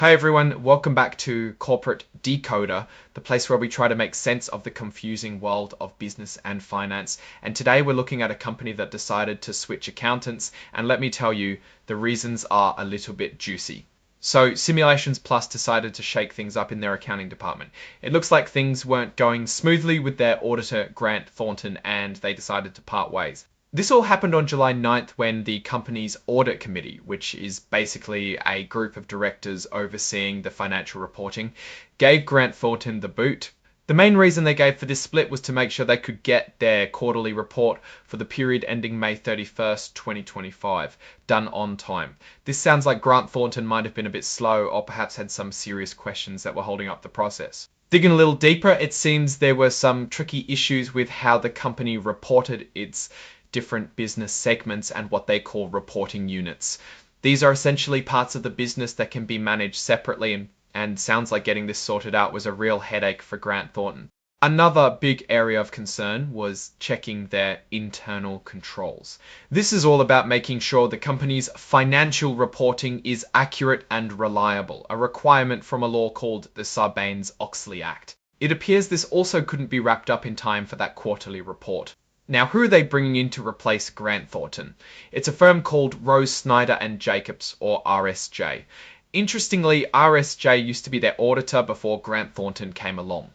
Hi everyone, welcome back to Corporate Decoder, the place where we try to make sense of the confusing world of business and finance. And today we're looking at a company that decided to switch accountants, and let me tell you, the reasons are a little bit juicy. So Simulations Plus decided to shake things up in their accounting department. It looks like things weren't going smoothly with their auditor, Grant Thornton, and they decided to part ways. This all happened on July 9th when the company's audit committee, which is basically a group of directors overseeing the financial reporting, gave Grant Thornton the boot. The main reason they gave for this split was to make sure they could get their quarterly report for the period ending May 31st, 2025, done on time. This sounds like Grant Thornton might have been a bit slow or perhaps had some serious questions that were holding up the process. Digging a little deeper, it seems there were some tricky issues with how the company reported its different business segments and what they call reporting units. These are essentially parts of the business that can be managed separately, and sounds like getting this sorted out was a real headache for Grant Thornton. Another big area of concern was checking their internal controls. This is all about making sure the company's financial reporting is accurate and reliable, a requirement from a law called the Sarbanes-Oxley Act. It appears this also couldn't be wrapped up in time for that quarterly report. Now, who are they bringing in to replace Grant Thornton? It's a firm called Rose Snyder and Jacobs, or RSJ. Interestingly, RSJ used to be their auditor before Grant Thornton came along.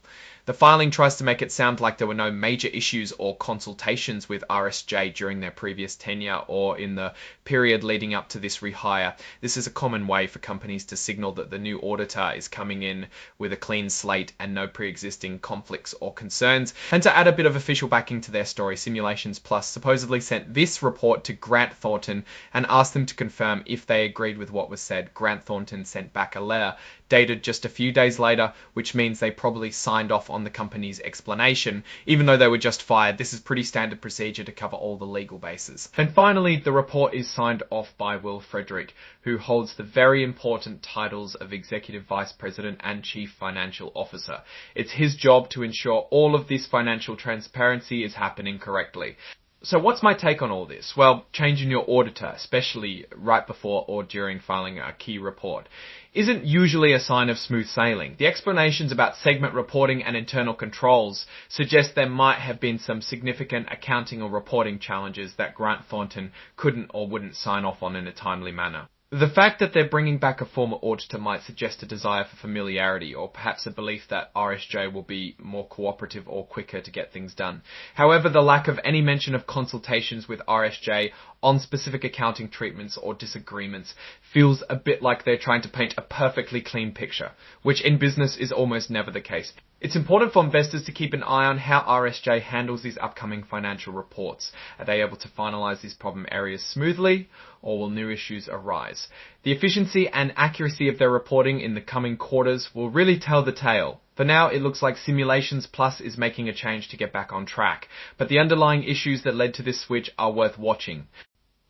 The filing tries to make it sound like there were no major issues or consultations with RSJ during their previous tenure or in the period leading up to this rehire. This is a common way for companies to signal that the new auditor is coming in with a clean slate and no pre-existing conflicts or concerns. And to add a bit of official backing to their story, Simulations Plus supposedly sent this report to Grant Thornton and asked them to confirm if they agreed with what was said. Grant Thornton sent back a letter dated just a few days later, which means they probably signed off on the company's explanation, even though they were just fired. This is pretty standard procedure to cover all the legal bases. And finally, the report is signed off by Will Frederick, who holds the very important titles of Executive Vice President and Chief Financial Officer. It's his job to ensure all of this financial transparency is happening correctly. So what's my take on all this? Well, changing your auditor, especially right before or during filing a key report, isn't usually a sign of smooth sailing. The explanations about segment reporting and internal controls suggest there might have been some significant accounting or reporting challenges that Grant Thornton couldn't or wouldn't sign off on in a timely manner. The fact that they're bringing back a former auditor might suggest a desire for familiarity, or perhaps a belief that RSJ will be more cooperative or quicker to get things done. However, the lack of any mention of consultations with RSJ on specific accounting treatments or disagreements feels a bit like they're trying to paint a perfectly clean picture, which in business is almost never the case. It's important for investors to keep an eye on how RSJ handles these upcoming financial reports. Are they able to finalize these problem areas smoothly, or will new issues arise? The efficiency and accuracy of their reporting in the coming quarters will really tell the tale. For now, it looks like Simulations Plus is making a change to get back on track, but the underlying issues that led to this switch are worth watching.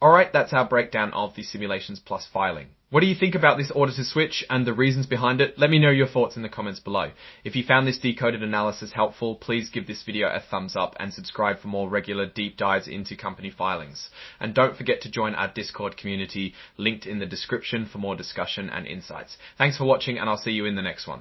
Alright, that's our breakdown of the Simulations Plus filing. What do you think about this auditor switch and the reasons behind it? Let me know your thoughts in the comments below. If you found this decoded analysis helpful, please give this video a thumbs up and subscribe for more regular deep dives into company filings. And don't forget to join our Discord community, linked in the description for more discussion and insights. Thanks for watching, and I'll see you in the next one.